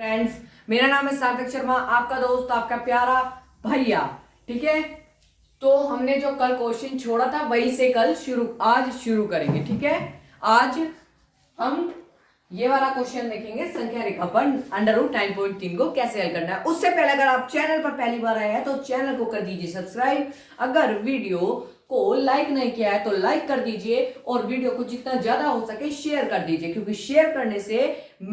Friends, मेरा नाम है सार्थक शर्मा, आपका दोस्त, आपका प्यारा भैया। ठीक है, तो हमने जो कल क्वेश्चन छोड़ा था वही से कल आज शुरू करेंगे। ठीक है, आज हम ये वाला क्वेश्चन देखेंगे, संख्या रेखा पर √9.3 को कैसे हल करना है। उससे पहले अगर आप चैनल पर पहली बार आए हैं तो चैनल को कर दीजिए सब्सक्राइब। अगर वीडियो को लाइक नहीं किया है तो लाइक कर दीजिए और वीडियो को जितना ज्यादा हो सके शेयर कर दीजिए, क्योंकि शेयर करने से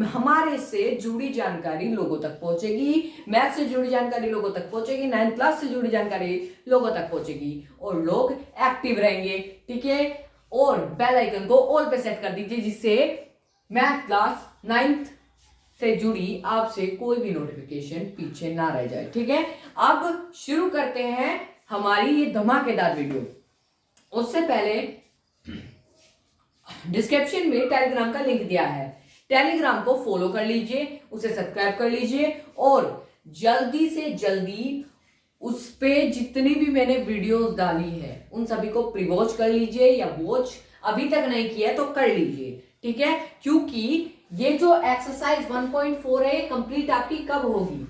हमारे से जुड़ी जानकारी लोगों तक पहुंचेगी, मैथ से जुड़ी जानकारी लोगों तक पहुंचेगी, 9th क्लास से जुड़ी जानकारी लोगों तक पहुंचेगी और लोग एक्टिव रहेंगे। ठीक है, और बेल आइकन को ऑल पे सेट कर दीजिए, जिससे मैथ क्लास 9th से जुड़ी आपसे कोई भी नोटिफिकेशन पीछे ना रह जाए। ठीक है, अब शुरू करते हैं हमारी ये धमाकेदार वीडियो। उससे पहले डिस्क्रिप्शन में टेलीग्राम का लिंक दिया है, टेलीग्राम को फॉलो कर लीजिए, उसे सब्सक्राइब कर लीजिए और जल्दी से जल्दी उस पे जितनी भी मैंने वीडियोस डाली है उन सभी को प्री वॉच कर लीजिए, या वॉच अभी तक नहीं किया तो कर लीजिए। ठीक है, क्योंकि ये जो एक्सरसाइज 1.4 है कंप्लीट आपकी कब होगी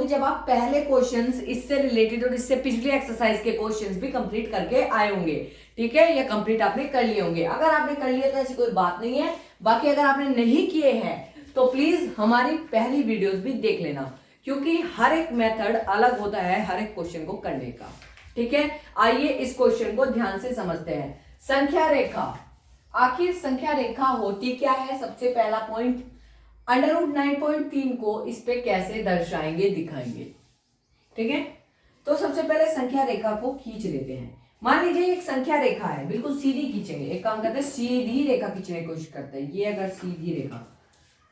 जब आप पहले क्वेश्चंस इससे रिलेटेड और इससे पिछली एक्सरसाइज के क्वेश्चंस भी कंप्लीट करके आए होंगे। ठीक है, या कंप्लीट आपने कर लिए होंगे। अगर आपने कर लिया तो ऐसी कोई बात नहीं है, बाकी अगर आपने नहीं किए हैं तो प्लीज हमारी पहली वीडियोस भी देख लेना, क्योंकि हर एक मेथड अलग होता है हर एक क्वेश्चन को करने का। ठीक है, आइए इस क्वेश्चन को ध्यान से समझते हैं। संख्या रेखा, आखिर संख्या रेखा होती क्या है? सबसे पहला पॉइंट, √9.3 को इस पे कैसे दर्शाएंगे, दिखाएंगे। ठीक है, तो सबसे पहले संख्या रेखा को खींच लेते हैं। मान लीजिए एक संख्या रेखा है, बिल्कुल सीधी खींचेंगे। एक काम करते हैं, सीधी रेखा खींचने की कोशिश करते हैं। ये अगर सीधी रेखा,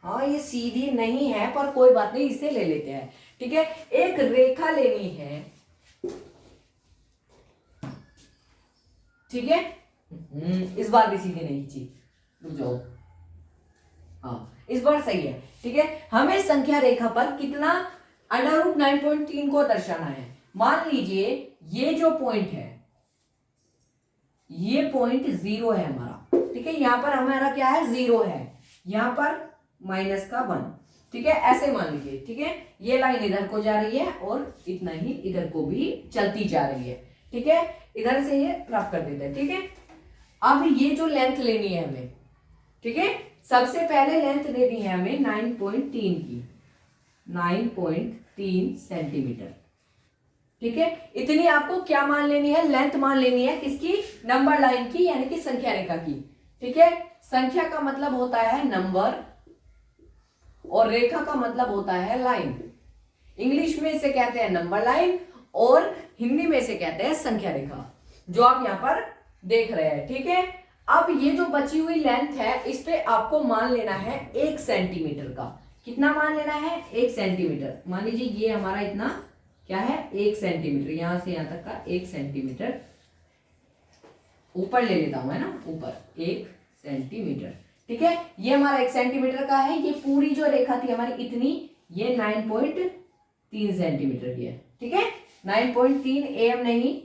हाँ ये सीधी नहीं है पर कोई बात नहीं, इसे ले लेते हैं। ठीक है, एक रेखा लेनी है। ठीक है, इस बार भी सीधी नहीं खींची, रुक जाओ, हाँ इस बार सही है। ठीक है, हमें संख्या रेखा पर कितना √9.3 को दर्शाना है। मान लीजिए ये जो पॉइंट है, ये पॉइंट 0 है हमारा। ठीक है, यहां पर हमारा क्या है, 0 है, यहां पर -1। ठीक है, ऐसे मान लीजिए। ठीक है, ये लाइन इधर को जा रही है और इतना ही इधर को भी चलती जा रही है। ठीक है, इधर से ये रफ कर देते हैं। ठीक है, अब ये जो लेंथ लेनी है हमें, ठीक है, सबसे पहले लेंथ लेनी है हमें 9.3 की, 9.3 सेंटीमीटर। ठीक है, इतनी आपको क्या मान लेनी है, लेंथ मान लेनी है किसकी, नंबर लाइन की, यानी कि संख्या रेखा की। ठीक है, संख्या का मतलब होता है नंबर और रेखा का मतलब होता है लाइन। इंग्लिश में इसे कहते हैं नंबर लाइन और हिंदी में इसे कहते हैं संख्या रेखा, जो आप यहां पर देख रहे हैं। ठीक है, अब ये जो बची हुई लेंथ है इस पे आपको मान लेना है 1 सेंटीमीटर का। कितना मान लेना है, 1 सेंटीमीटर। मान लीजिए ये हमारा इतना क्या है, 1 सेंटीमीटर, यहां से यहां तक का 1 सेंटीमीटर ऊपर ले लेता हूं, है ना, ऊपर 1 सेंटीमीटर। ठीक है, ये हमारा 1 सेंटीमीटर का है। ये पूरी जो रेखा थी हमारी इतनी, ये 9.3 सेंटीमीटर की है। ठीक है, 9.3 AM नहीं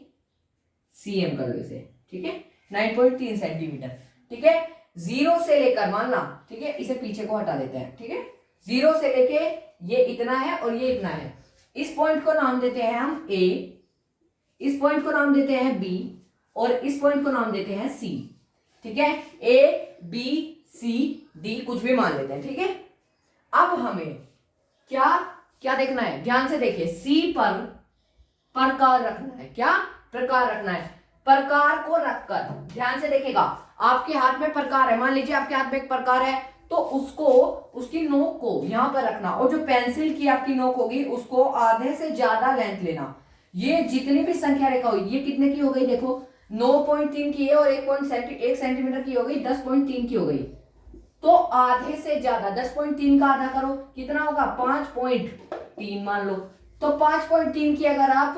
CM कर लो इसे। ठीक है, 9.3 सेंटीमीटर। ठीक है, 0 से लेकर मानना, ठीक है, इसे पीछे को हटा देते हैं। ठीक है, 0 से लेके ये इतना है और ये इतना है। इस पॉइंट को नाम देते हैं हम A, इस पॉइंट को नाम देते हैं B और इस पॉइंट को नाम देते हैं C। ठीक है, A B C D कुछ भी मान लेते हैं। ठीक है, अब हमें क्या क्या देखना है, ध्यान से देखिए। C पर प्रकार रखना है। क्या प्रकार रखना है, प्रकार को रखकर ध्यान से देखिएगा। आपके हाथ में प्रकार है, मान लीजिए आपके हाथ में एक प्रकार है, तो उसको, उसकी नोक को यहां पर रखना और जो पेंसिल की आपकी नोक होगी उसको आधे से ज्यादा लेंथ लेना। ये जितनी भी संख्या रेखा हुई, ये कितने की हो गई, देखो 9.3 की है और 1 सेंटीमीटर की हो गई, 10.3 की हो गई। तो आधे से ज्यादा, 10.3 का आधा करो, कितना होगा, 5.3 मान लो। तो 5.3 की अगर आप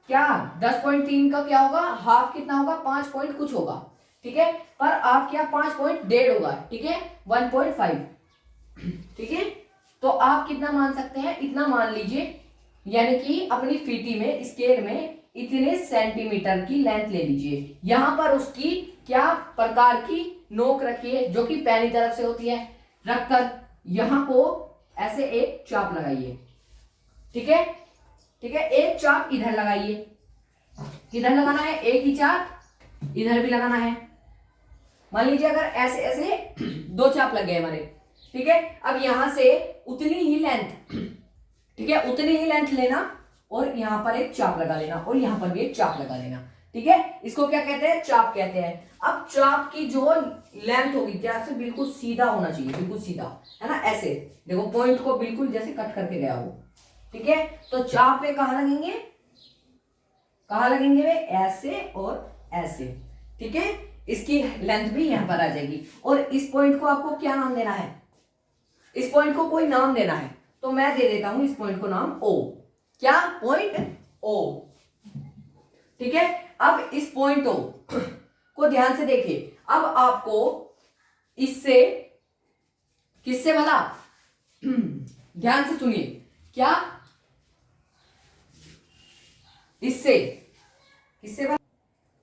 क्या, 10.3 का क्या होगा, हाफ कितना होगा, 5 पॉइंट कुछ होगा। ठीक है, पर आप क्या 5.1.5 होगा। ठीक है, 1.5। ठीक है, तो आप कितना मान सकते हैं, इतना मान लीजिए, यानी कि अपनी फीटी में, स्केल में इतने सेंटीमीटर की लेंथ ले लीजिए। यहां पर उसकी क्या प्रकार की नोक रखिए, जो कि पैनी तरफ से होती है, रखकर यहां को ऐसे एक चाप लगाइए, ठीक है, ठीक है। एक चाप इधर लगाइए, किधर लगाना है, एक ही चाप इधर भी लगाना है। मान लीजिए अगर ऐसे ऐसे दो चाप लग गए हमारे, ठीक है। अब यहां से उतनी ही लेंथ, ठीक है, उतनी ही लेंथ लेना और यहां पर एक चाप लगा लेना और यहां पर भी एक चाप लगा लेना, ठीक है। इसको क्या कहते हैं, चाप कहते हैं। अब चाप की जो लेंथ होगी जैसे बिल्कुल सीधा होना चाहिए, बिल्कुल सीधा, है ना, ऐसे देखो पॉइंट को बिल्कुल जैसे कट करके गया वो, ठीक है। तो चाप वे कहां लगेंगे, कहां लगेंगे वे, ऐसे और ऐसे, ठीक है। इसकी लेंथ भी यहां पर आ जाएगी और इस पॉइंट को आपको क्या नाम देना है, इस पॉइंट को कोई नाम देना है, तो मैं दे देता हूं इस पॉइंट को नाम ओ। क्या, पॉइंट ओ, ठीक है। अब इस पॉइंट ओ को ध्यान से देखिए। अब आपको इससे, किससे भला, ध्यान से सुनिए, क्या, इससे, किससे भला।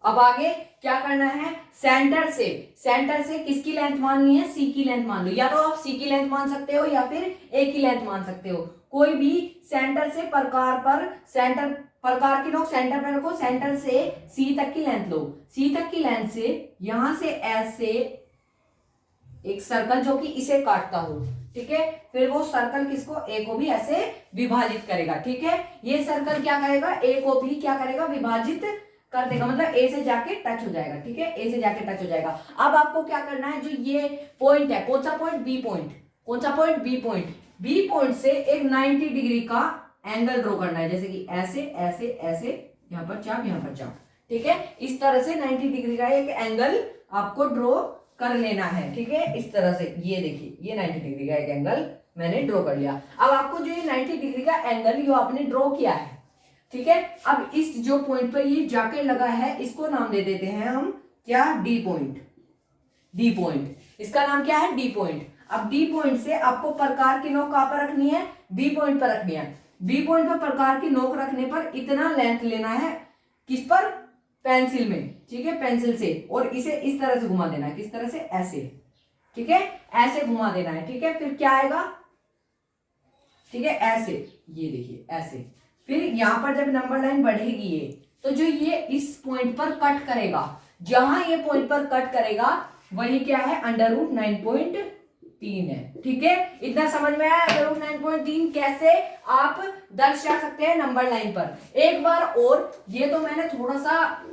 अब आगे क्या करना है, सेंटर से, सेंटर से किसकी लेंथ माननी है, सी की लेंथ मान लो, या तो आप सी की लेंथ मान सकते हो या फिर ए की लेंथ मान सकते हो। कोई भी सेंटर से प्रकार पर, सेंटर प्रकार की नोक सेंटर पर रखो, सेंटर से सी तक की लेंथ लो, सी तक की लेंथ से यहां से ऐसे एक सर्कल जो कि इसे काटता हो, ठीक है। फिर वो सर्कल किसको, ए को भी ऐसे विभाजित करेगा, ठीक है। ये सर्कल क्या करेगा, ए को भी क्या करेगा, विभाजित कर देगा, मतलब ए से जाके टच हो जाएगा, ठीक है, ए से जाके टच हो जाएगा। अब आपको क्या करना है, जो ये पॉइंट है, कौन सा पॉइंट, बी पॉइंट, कौन सा point, B point, B point से एक 90 डिग्री का एंगल ड्रॉ करना है, जैसे कि ऐसे ऐसे ऐसे, यहां पर चाप, यहां पर चाप, ठीक है। इस तरह से 90 डिग्री का एक एंगल आपको ड्रॉ कर लेना है, ठीक है। इस तरह से ये देखिए, ये 90 डिग्री का एक एंगल मैंने ड्रॉ कर लिया। अब आपको जो ये 90 डिग्री का एंगल जो आपने ड्रॉ किया है, ठीक है, अब इस जो पॉइंट पर ये जाके लगा है, इसको नाम दे देते हैं हम क्या, डी पॉइंट, डी पॉइंट, इसका नाम क्या है, डी पॉइंट। अब डी पॉइंट से आपको प्रकार की नोक कहां पर रखनी है, बी पॉइंट पर रखनी है। बी पॉइंट पर प्रकार की नोक रखने पर इतना लेंथ लेना है, किस पर, पेंसिल में, ठीक है, पेंसिल से, और इसे इस तरह से घुमा देना है, किस तरह से, ऐसे, ठीक है, ऐसे घुमा देना है, ठीक है। फिर क्या आएगा, ठीक है, ऐसे, ये देखिए ऐसे। फिर यहां पर जब नंबर लाइन बढ़ेगी ये, तो जो ये इस पॉइंट पर कट करेगा, जहां ये पॉइंट पर कट करेगा वही क्या है, √9.3 है, ठीक है। इतना समझ में आया, √9.3 कैसे आप दर्शा सकते हैं नंबर लाइन पर। एक बार और, ये तो मैंने थोड़ा सा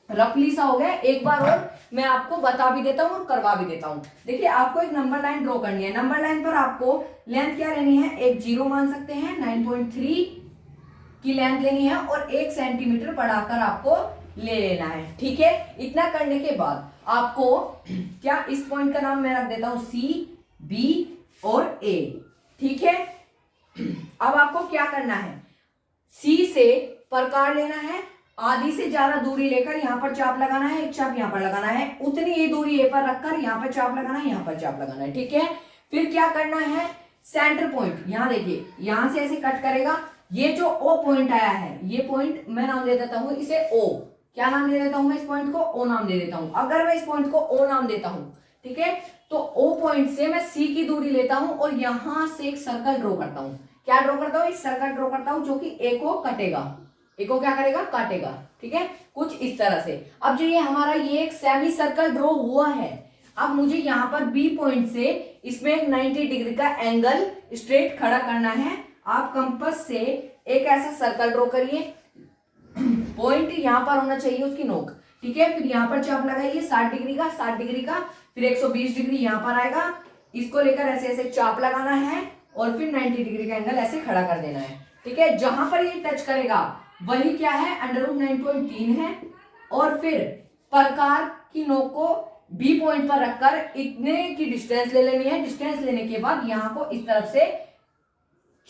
रफली सा हो गया, एक बार और मैं आपको बता भी देता हूं और करवा भी देता हूं। देखिए आपको एक नंबर लाइन ड्रॉ करनी है, नंबर लाइन पर आपको लेंथ क्या लेनी है, एक जीरो मान सकते हैं, 9.3 की लेंथ लेनी है और 1 सेंटीमीटर बढ़ाकर आपको ले लेना है, ठीक है। इतना करने के बाद आपको क्या, इस पॉइंट का नाम मैं रख देता हूं सी, बी और ए, ठीक है। अब आपको क्या करना है, सी से प्रकार लेना है, आधी से ज्यादा दूरी लेकर यहां पर चाप लगाना है, एक चाप यहां पर लगाना है, उतनी ही दूरी ए पर रखकर यहां पर चाप लगाना है, यहां पर चाप लगाना है, ठीक है। फिर क्या करना है, सेंटर पॉइंट, यहां देखिए, यहां से ऐसे कट करेगा, ये जो ओ पॉइंट आया है, ये पॉइंट मैं नाम दे देता हूं इसे ओ, क्या नाम दे देता हूं मैं इस पॉइंट को, ओ नाम दे देता हूं। अगर मैं इस पॉइंट को ओ नाम देता हूं, ठीक है, तो ओ पॉइंट से मैं सी की दूरी लेता हूं और यहां से एक सर्कल ड्रॉ करता हूं, क्या ड्रॉ करता हूं, एक सर्कल ड्रॉ करता हूं जो कि ए को कटेगा, ए को क्या करेगा, काटेगा, ठीक है, कुछ इस तरह से। अब जो ये हमारा ये एक सेमी सर्कल ड्रॉ हुआ है, अब मुझे यहां पर बी पॉइंट से इसमें एक 90 डिग्री का एंगल स्ट्रेट खड़ा करना है। आप कंपास से एक ऐसा सर्कल ड्रॉ करिए, पॉइंट यहां पर होना चाहिए उसकी नोक, ठीक है। फिर यहां पर चाप लगाइए 60 डिग्री का, 60 डिग्री का, फिर 120 डिग्री यहां पर आएगा, इसको लेकर ऐसे ऐसे चाप लगाना है और फिर 90 डिग्री का एंगल ऐसे खड़ा कर देना है, ठीक है। जहां पर ये टच करेगा वही क्या है, √9.3 है। और फिर प्रकार की नोक को बी पॉइंट पर रखकर इतने की डिस्टेंस ले लेनी है, डिस्टेंस लेने के बाद यहां को इस तरफ से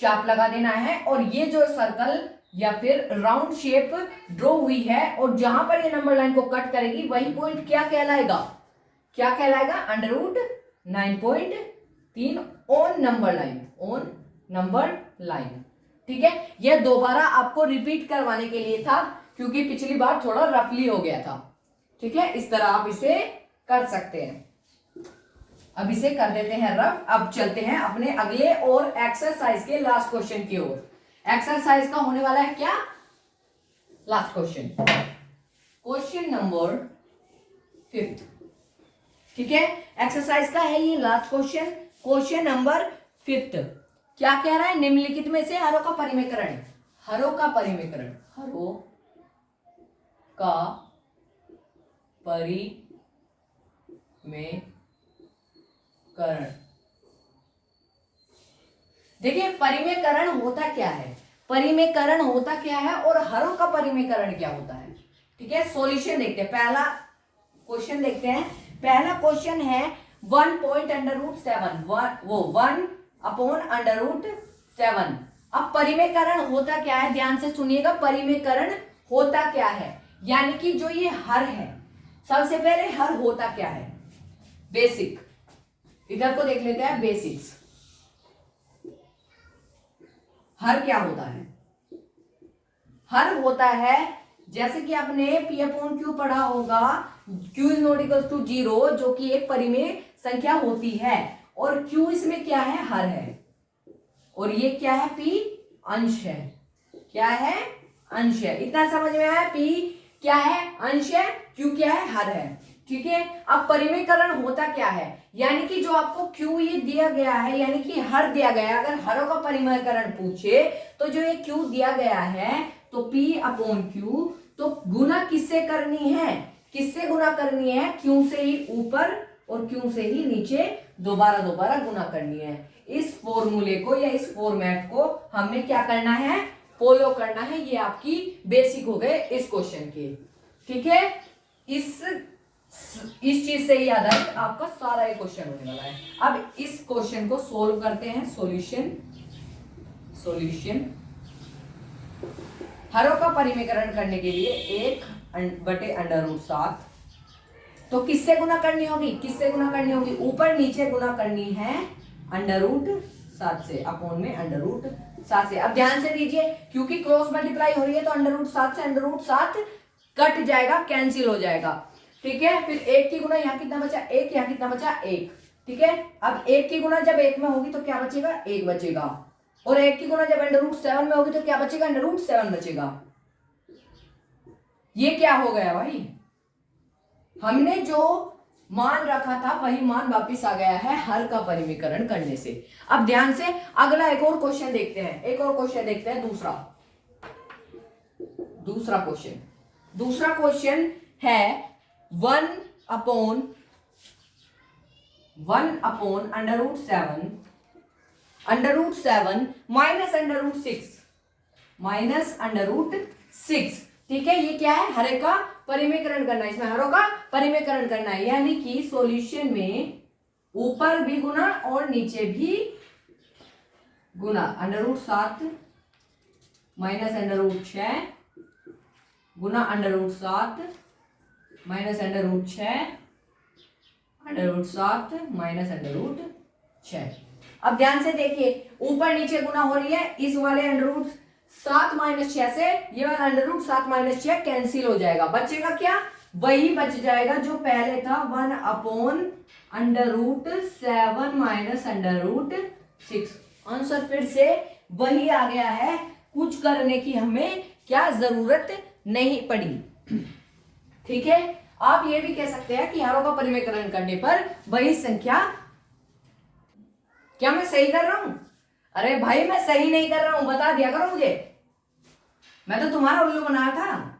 चाप लगा देना है और ये जो सर्कल या फिर राउंड शेप ड्रॉ हुई है और जहां पर ये नंबर लाइन को कट करेगी वही पॉइंट क्या कहलाएगा, क्या कहलाएगा, √9.3 on number line, on number line, ठीक है। यह दोबारा आपको रिपीट करवाने के लिए था क्योंकि पिछली बार थोड़ा रफली हो गया था, ठीक है। इस तरह आप इसे कर सकते हैं। अब इसे कर देते हैं रफ। अब चलते हैं अपने अगले और एक्सरसाइज के लास्ट क्वेश्चन की ओर। एक्सरसाइज का होने वाला है क्या, लास्ट क्वेश्चन, क्वेश्चन नंबर 5। ठीक है, एक्सरसाइज का है ये लास्ट क्वेश्चन, क्वेश्चन नंबर 5। क्या कह रहा है, निम्नलिखित में से हरों का परिमेयकरण, हरों का परिमेयकरण, हरों का परिमेयकरण। देखिए परिमेयकरण होता क्या है, परिमेयकरण होता क्या है और हरों का परिमेयकरण क्या होता है। ठीक है, सॉल्यूशन देखते हैं, पहला क्वेश्चन देखते हैं। पहला क्वेश्चन है 1/√7, वो 1/√7। अब परिमेयकरण होता क्या है, ध्यान से सुनिएगा, परिमेयकरण होता क्या है, यानी कि जो ये हर है, सबसे पहले हर होता क्या है, बेसिक, इधर को देख लेते हैं, बेसिक्स। हर क्या होता है, हर होता है, जैसे कि आपने P/Q पढ़ा होगा, Q is not equal to 0, जो कि एक परिमेय संख्या होती है, और Q इसमें क्या है, हर है, और ये क्या है, P अंश है, क्या है, अंश है। इतना समझ में आया, P क्या है, अंश है, Q क्या है, हर है। ठीक है, अब परिमेयकरण होता क्या है, यानी कि जो आपको Q ये दिया गया है, यानी कि हर दिया गया है, अगर हरों का परिमेयकरण पूछे तो जो ये Q दिया गया है, तो P/Q, तो गुना किससे करनी है, किससे गुना करनी है, Q से ही ऊपर और Q से ही नीचे दोबारा दोबारा गुना करनी है। इस फॉर्मूले को या इस फॉर्मेट को हमें क्या करना है, फॉलो करना है। ये आपकी बेसिक हो गए इस क्वेश्चन के। ठीक है, इस चीज से ही आधारित आपका सारा ये क्वेश्चन होने वाला है। अब इस क्वेश्चन को सोल्व करते हैं, सॉल्यूशन, सॉल्यूशन। हरों का परिमेयकरण करने के लिए 1/√7, तो किससे गुना करनी होगी, किससे गुना करनी होगी, ऊपर नीचे गुना करनी है √7 से, अपॉन में √7 से। अब ध्यान से दीजिए, क्योंकि क्रॉस मल्टीप्लाई हो रही है, तो √7 से √7 कट जाएगा, कैंसिल हो जाएगा। ठीक है, फिर 1 की गुना यहाँ कितना बचा, 1, यहाँ कितना बचा, 1। ठीक है, अब 1 की गुना जब 1 में होगी तो क्या बचेगा, 1 बचेगा, और 1 की गुना जब √7 में होगी तो क्या बचेगा, √7 बचेगा। ये क्या हो गया भाई, हमने जो मान रखा था वही मान वापिस आ गया है हर का परिमेयकरण करने से। अब ध्यान से अगला एक और क्वेश्चन देखते हैं, एक और क्वेश्चन देखते हैं, दूसरा क्वेश्चन। दूसरा क्वेश्चन है 1/√7 -√6। ठीक है, ये क्या है, हरे का परिमेयकरण करना है, इसमें हरों का परिमेयकरण करना है, यानी कि सॉल्यूशन में ऊपर भी गुना और नीचे भी गुना, √7 -√6 गुना √7 -√6 -√7 अब ध्यान से देखिए, ऊपर नीचे गुना हो रही है, इस वाले √7 -6 से ये वाला √7 - 6 कैंसिल हो जाएगा, बचेगा क्या, वही बच जाएगा जो पहले था, 1/√7 -√6। आंसर फिर से वही आ गया है, कुछ करने की हमें क्या जरूरत नहीं पड़ी। ठीक है, आप ये भी कह सकते हैं कि हरों का परिमेयकरण करने पर वही संख्या, क्या मैं सही कर रहा हूं, अरे भाई मैं सही नहीं कर रहा हूं, बता दिया करो मुझे, मैं तो तुम्हारा उल्लू बनाया था।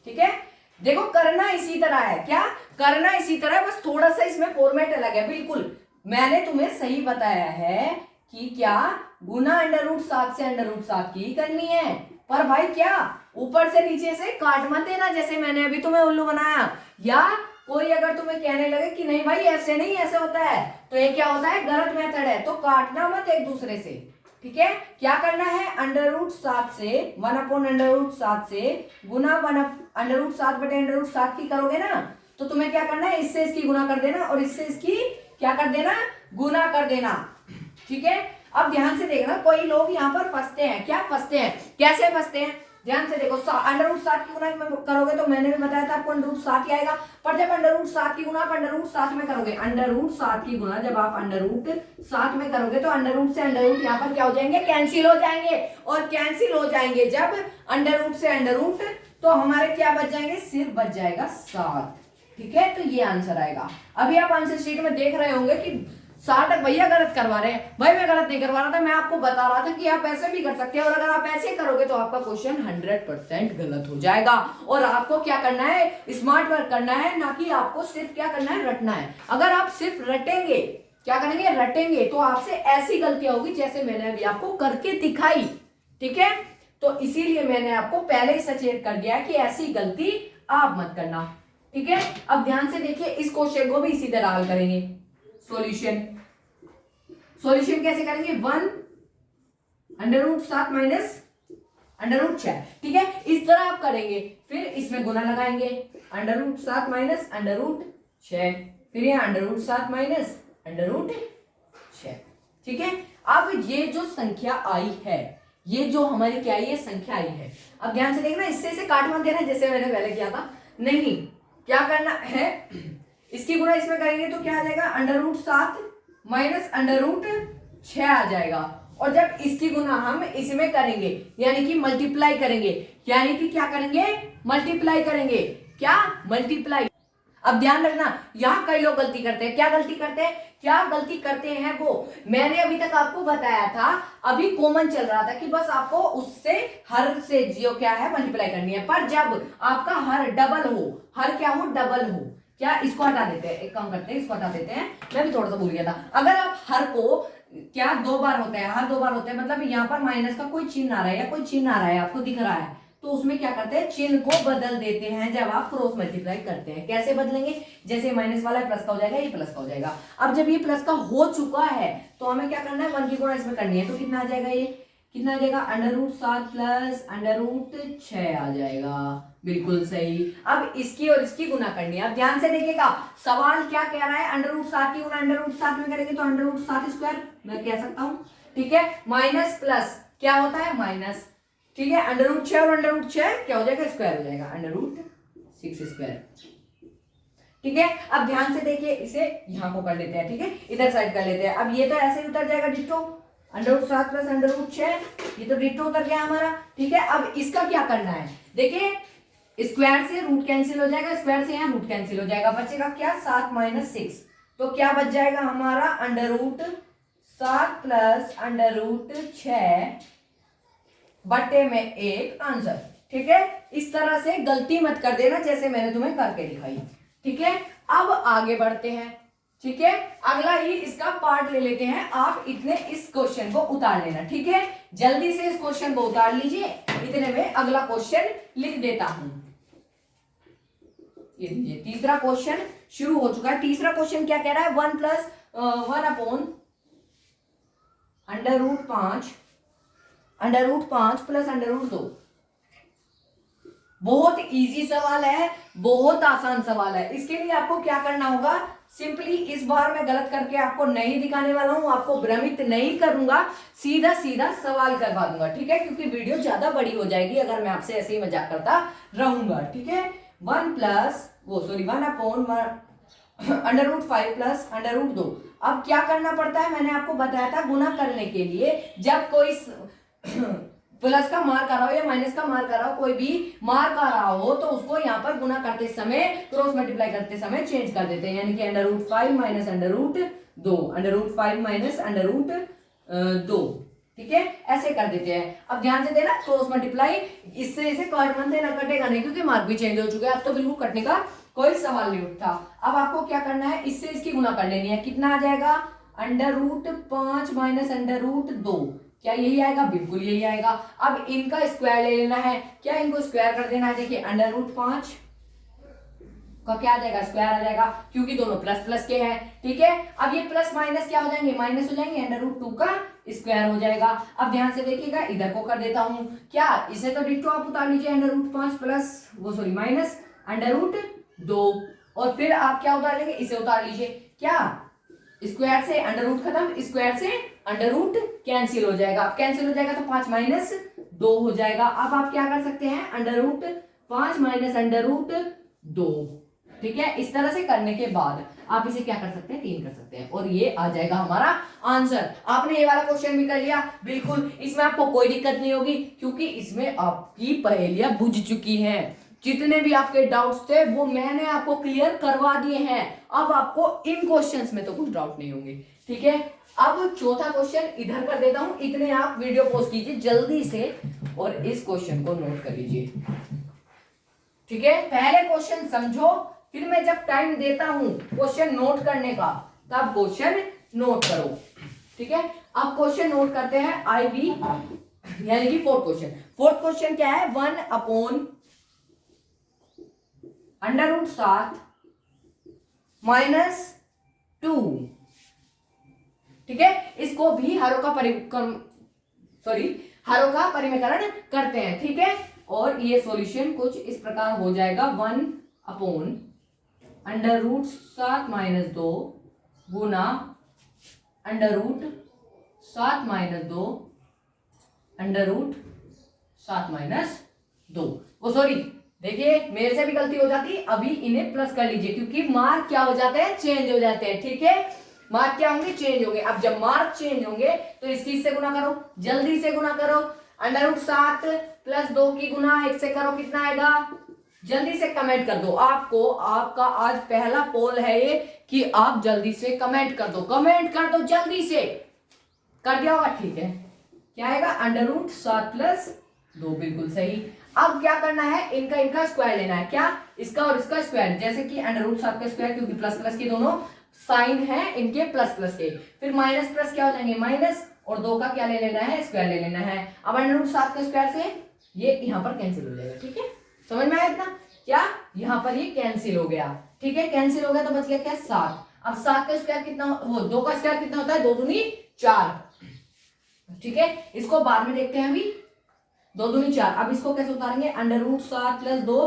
ठीक है, देखो करना इसी तरह है, क्या करना इसी तरह है, बस थोड़ा सा इसमें फॉर्मेट अलग है। बिल्कुल मैंने तुम्हें सही बताया है कि क्या गुना √7 से √7 की करनी है, पर भाई क्या ऊपर से नीचे से काट मत देना, जैसे मैंने अभी तुम्हें उल्लू बनाया। या कोई अगर तुम्हें कहने लगे कि नहीं भाई ऐसे नहीं, ऐसे होता है, तो ये क्या होता है, गलत मेथड है, तो काटना मत एक दूसरे से। ठीक है, क्या करना है, √7 से 1/√7 से गुना 1/√7/√7 की करोगे ना, तो तुम्हें क्या करना है, इससे इसकी गुना कर देना और इससे इसकी क्या कर देना, गुना कर देना। ठीक है, अब ध्यान से देखना, कोई लोग यहाँ पर फंसते हैं, क्या फंसते हैं, कैसे फंसते हैं, ध्यान से देखो, अंडर रूट 7 की गुना में करोगे तो मैंने भी बताया था आपको अंडर रूट 7 ही आएगा, पर जब अंडर रूट 7 की गुना आप अंडर रूट 7 में करोगे, अंडर रूट 7 की गुना जब आप अंडर रूट 7 में करोगे तो अंडर रूट से अंडर रूट यहाँ पर क्या हो जाएंगे, कैंसिल हो जाएंगे, और कैंसिल हो जाएंगे जब अंडर रूट से अंडर रूट, तो हमारे क्या बच जाएंगे, सिर्फ बच जाएगा 7। ठीक है, तो ये आंसर आएगा। अभी आप आंसर शीट में देख रहे होंगे कि 60 भैया गलत करवा रहे हैं, भाई मैं गलत नहीं करवा रहा था, मैं आपको बता रहा था कि आप ऐसे भी कर सकते हैं, और अगर आप ऐसे करोगे तो आपका क्वेश्चन 100% गलत हो जाएगा। और आपको क्या करना है, स्मार्ट वर्क करना है, ना कि आपको सिर्फ क्या करना है, रटना है। अगर आप सिर्फ रटेंगे, क्या करेंगे, रटेंगे, तो आपसे ऐसी गलतियां होगी जैसे मैंने अभी आपको करके दिखाई। ठीक है, तो इसीलिए मैंने आपको पहले ही सचेत कर दिया है कि ऐसी गलती आप मत करना। ठीक है, अब ध्यान से देखिए, इस क्वेश्चन को भी इसी तरह हल करेंगे। सॉल्यूशन कैसे करेंगे, 1 under root 7 minus under root 6। ठीक है, इस तरह आप करेंगे, फिर इसमें गुना लगाएंगे, under root 7 minus under root 6, फिर यहाँ under root 7 minus under root 6। ठीक है, अब ये जो संख्या आई है, ये जो हमारी क्या आई है, संख्या आई है। अब ध्यान से देखना, इससे इसे काट मत देना जैसे मैंने पहले किया था, नहीं, क्या करना है, इसकी गुना इसमें करेंगे तो क्या आ जाएगा, under root 7 minus under root 6 आ जाएगा। और जब इसकी गुना हम इसमें करेंगे, यानी कि मल्टीप्लाई करेंगे, यानी कि क्या करेंगे, मल्टीप्लाई करेंगे, क्या, मल्टीप्लाई। अब ध्यान रखना, यहां कई लोग गलती करते हैं, क्या गलती करते हैं, क्या गलती करते हैं वो मैंने अभी तक आपको बताया था, अभी कॉमन चल रहा था कि बस आपको उससे हर से जो क्या है मल्टीप्लाई करनी है, पर जब आपका हर डबल हो, हर क्या हो, डबल हो, क्या, इसको हटा देते हैं, एक काम करते हैं, इसको हटा देते हैं, मैं भी थोड़ा सा भूल गया था। अगर आप हर को क्या 2 बार होता है, हर 2 बार होता है, मतलब यहाँ पर माइनस का कोई चिन्ह आ रहा है या कोई चिन्ह आ रहा है, आपको दिख रहा है, तो उसमें क्या करते हैं, चिन्ह को बदल देते हैं जब आप क्रॉस मल्टीप्लाई करते हैं। कैसे बदलेंगे, जैसे माइनस वाला प्लस का हो जाएगा, ये प्लस का हो जाएगा। अब जब ये प्लस का हो चुका है तो हमें क्या करना है, 1 की गुणा इसमें करनी है, तो कितना आ जाएगा, ये कितना आ जाएगा, under root 7 plus under root 6 आ जाएगा, बिल्कुल सही। अब इसकी और इसकी गुना करनी है। अब ध्यान से देखिएगा, सवाल क्या कह रहा है, अंडर रूट 7 की गुना अंडर रूट 7 में करेंगे तो अंडर रूट 7 स्क्वायर मैं कह सकता हूं। ठीक है, माइनस प्लस क्या होता है, माइनस। ठीक है, अंडर रूट 6 और अंडर रूट 6 क्या हो जाएगा, स्क्वायर हो जाएगा, अंडर रूट 6 स्क्वायर। ठीक है, अब ध्यान से देखिए, इसे यहां को कर लेते हैं, ठीक है, इधर साइड कर लेते हैं। अब ये तो ऐसे ही उतर जाएगा ditto, under root 7 plus under root 6, ये तो डिट्टो उतर गया हमारा। ठीक है, अब इसका क्या करना है, देखिए, स्क्वायर से रूट कैंसिल हो जाएगा, स्क्वायर से यहाँ रूट कैंसिल हो जाएगा, बचेगा क्या, 7 माइनस 6, तो क्या बच जाएगा हमारा, under root 7 plus under root 6 बटे में 1 आंसर। ठीक है, इस तरह से गलती मत कर देना जैसे मैंने तुम्हें करके दिखाई। ठीक है, अब आगे बढ़ते हैं। ठीक है, अगला ही इसका पार्ट ले लेते हैं, आप इतने इस क्वेश्चन को उतार लेना। ठीक है, जल्दी से इस क्वेश्चन को उतार लीजिए, इतने में अगला क्वेश्चन लिख देता हूं। ये लीजिए, तीसरा क्वेश्चन शुरू हो चुका है। तीसरा क्वेश्चन क्या कह रहा है, 1 plus 1 upon under root 5 under root 5 plus under root 2। बहुत इजी सवाल है, बहुत आसान सवाल है। इसके लिए आपको क्या करना होगा, सिंपली इस बार मैं गलत करके आपको नहीं दिखाने वाला हूं, आपको भ्रमित नहीं करूंगा, सीधा सीधा सवाल करवा दूंगा। ठीक है, क्योंकि वीडियो ज्यादा बड़ी हो जाएगी अगर मैं आपसे ऐसे ही मजाक करता रहूंगा। ठीक है, 1 upon under root 5 plus under root 2। अब क्या करना पड़ता है, मैंने आपको बताया था, गुना करने के लिए जब कोई प्लस का मार्क आ रहा हो या माइनस का मार्क आ रहा हो, कोई भी मार्क आ रहा हो, तो उसको यहाँ पर गुना करते समय, क्रॉस मल्टीप्लाई करते समय चेंज कर देते हैं, यानी कि under root 5 minus under root 2, under root 5 minus under root 2। ठीक है, ऐसे कर देते हैं। अब ध्यान से देना, क्रॉस मल्टीप्लाई इससे इसे काट मत देना, कटेगा नहीं, क्योंकि मार्क भी चेंज हो चुके हैं, अब तो बिल्कुल कटने का कोई सवाल नहीं उठता। अब आपको क्या करना है, इससे इसकी गुना कर लेनी है, कितना आ जाएगा, under root 5 minus under root 2, क्या यही आएगा, बिल्कुल यही आएगा। अब इनका स्क्वायर ले लेना है, क्या इनको स्क्वायर कर देना है, देखिए अंडर रूट 5 का क्या आ जाएगा, स्क्वायर आ जाएगा, क्योंकि दोनों प्लस प्लस के हैं। ठीक है, अब ये प्लस माइनस क्या हो जाएंगे, माइनस हो जाएंगे, अंडर रूट 2 का स्क्वायर हो जाएगा। अब ध्यान से देखिएगा, इधर को कर देता हूं, क्या, इसे तो डिट्टो आप उतार लीजिए, under root 5 plus minus under root 2, और फिर आप क्या उतार लेंगे, इसे उतार लीजिए, क्या, स्क्वायर से अंडर रूट खत्म, स्क्वायर से अंडर रूट कैंसिल हो जाएगा, कैंसिल हो जाएगा तो 5 माइनस 2 हो जाएगा। अब आप क्या कर सकते हैं, under root 5 minus under root 2, ठीक है। इस तरह से करने के बाद आप इसे क्या कर सकते हैं, 3 कर सकते हैं, और ये आ जाएगा हमारा आंसर। आपने ये वाला क्वेश्चन भी कर लिया, बिल्कुल इसमें आपको कोई दिक्कत नहीं होगी, क्योंकि इसमें आपकी पहेलियां बुझ चुकी हैं। जितने भी आपके डाउट्स थे वो मैंने आपको क्लियर करवा दिए हैं। अब आपको इन क्वेश्चंस में तो कुछ डाउट नहीं होंगे, ठीक है। अब चौथा क्वेश्चन इधर कर देता हूं, इतने आप वीडियो पॉज कीजिए जल्दी से और इस क्वेश्चन को नोट कर लीजिए, ठीक है। पहले क्वेश्चन समझो, फिर मैं जब टाइम देता हूं क्वेश्चन नोट करने का तब क्वेश्चन नोट करो, ठीक है। अब क्वेश्चन नोट करते हैं IB यानी कि फोर्थ क्वेश्चन। फोर्थ क्वेश्चन क्या है, 1 अंडर रूट 7 माइनस 2, ठीक है। इसको भी हरों का परिमेकरण करते हैं, ठीक है। और ये सॉल्यूशन कुछ इस प्रकार हो जाएगा, 1 अंडर रूट 7 माइनस 2 गुना under root 7 minus 2 under root 7 minus 2। वो सॉरी, देखिए मेरे से भी गलती हो जाती, अभी इन्हें प्लस कर लीजिए, क्योंकि मार्क क्या हो जाते हैं, चेंज हो जाते हैं, ठीक है। मार्क क्या होंगे, चेंज होंगे। अब जब मार्क चेंज होंगे तो इसकी इससे गुना करो, जल्दी से गुना करो। अंडर रूट 7 प्लस 2 की गुना 1 से करो, कितना आएगा, जल्दी से कमेंट कर दो। आपको आपका आज पहला पोल है ये कि आप जल्दी से कमेंट कर दो, कमेंट कर दो जल्दी से। कर दिया होगा, ठीक है। क्या आएगा, अंडर रूट 7 प्लस 2, बिल्कुल सही। अब क्या करना है, इनका स्क्वायर लेना है, क्या, इसका और इसका स्क्वायर, जैसे कि अंडर रूट 7 का स्क्वायर, क्योंकि प्लस प्लस के दोनों साइन है इनके प्लस प्लस के, फिर माइनस प्लस क्या हो जाएंगे, माइनस, और 2 का क्या ले लेना है, स्क्वायर ले लेना है। अब अंडर रूट 7 के स्क्वायर से ये यहां पर कैंसिल हो जाएगा, ठीक है। समझ में आया इतना, क्या यहां पर ये कैंसिल हो गया, ठीक है। कैंसिल हो गया तो बच गया क्या, 7। अब 7 का स्क्वायर कितना, वो 2 का स्क्वायर कितना होता है, 2 दूनी 4, ठीक है। इसको बाद में देखते हैं, अभी 2 दूनी 4। अब इसको कैसे उतारेंगे, अंडर रूट 7 प्लस 2,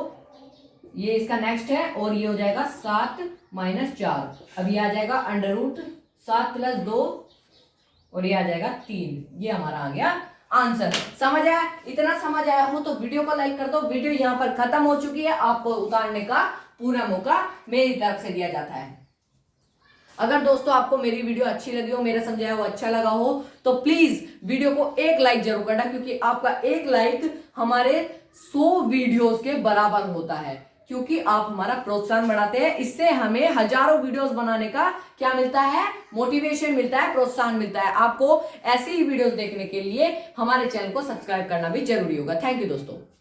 ये इसका नेक्स्ट है, और ये हो जाएगा 7 माइनस 4। अब ये आ जाएगा अंडर रूट 7 प्लस 2, और ये आ जाएगा 3। ये हमारा आ गया आंसर। समझ आया, इतना समझ आया हो तो वीडियो को लाइक कर दो। वीडियो यहाँ पर खत्म हो चुकी है, आपको उतारने का पूरा मौका मेरी तरफ से दिया जाता है। अगर दोस्तों आपको मेरी वीडियो अच्छी लगी हो, मेरा समझाया हुआ अच्छा लगा हो, तो प्लीज वीडियो को एक लाइक जरूर करना, क्योंकि आपका एक लाइक हमारे 100 वीडियोस के बराबर होता है, क्योंकि आप हमारा प्रोत्साहन बढ़ाते हैं। इससे हमें हजारों वीडियोस बनाने का क्या मिलता है, मोटिवेशन मिलता है, प्रोत्साहन मिलता है। आपको ऐसी ही वीडियोस देखने के लिए हमारे चैनल को सब्सक्राइब करना भी जरूरी होगा। थैंक यू दोस्तों।